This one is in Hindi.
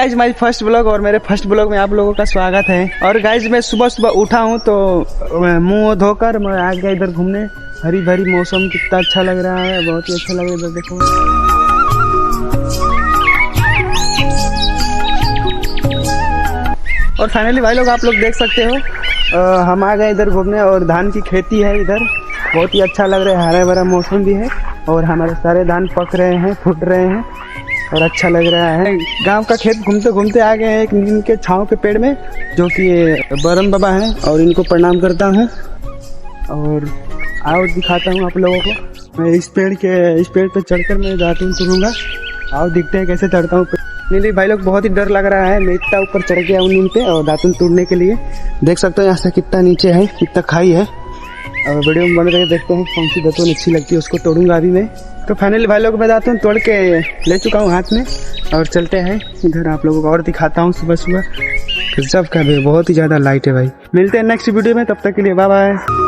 गाइज माय फर्स्ट ब्लॉग और मेरे फर्स्ट ब्लॉग में आप लोगों का स्वागत है। और गाइज मैं सुबह सुबह उठा हूँ तो मुंह धोकर मैं आ गया इधर घूमने। हरी भरी मौसम कितना अच्छा लग रहा है, बहुत ही अच्छा लग रहा है इधर देखो। और फाइनली भाई लोग आप लोग देख सकते हो हम आ गए इधर घूमने और धान की खेती है इधर, बहुत ही अच्छा लग रहा है, हरा भरा मौसम भी है और हमारे सारे धान पक रहे हैं, फूट रहे हैं और अच्छा लग रहा है। गांव का खेत घूमते घूमते आ गए हैं एक नीम के छांव के पेड़ में, जो कि बरम बाबा हैं और इनको प्रणाम करता हूँ। और आओ दिखाता हूँ आप लोगों को, मैं इस पेड़ पे चढ़कर मैं दातून तोड़ूंगा। आओ दिखते हैं कैसे चढ़ता हूँ। नहीं भाई लोग बहुत ही डर लग रहा है, मैं इतना ऊपर चढ़ गया हूँ नीम पे और दातून तोड़ने के लिए। देख सकते हो यहाँ से कितना नीचे है, कितना खाई है। और वीडियो में बन रहे देखते हैं कौन सी दातून अच्छी लगती है, उसको तोड़ूंगा अभी मैं। तो फाइनली भाई लोग मैं दातून तोड़ के ले चुका हूँ हाथ में और चलते हैं इधर आप लोगों को और दिखाता हूँ सुबह सुबह। गजब का बहुत ही ज़्यादा लाइट है भाई। मिलते हैं नेक्स्ट वीडियो में, तब तक के लिए बाय बाय।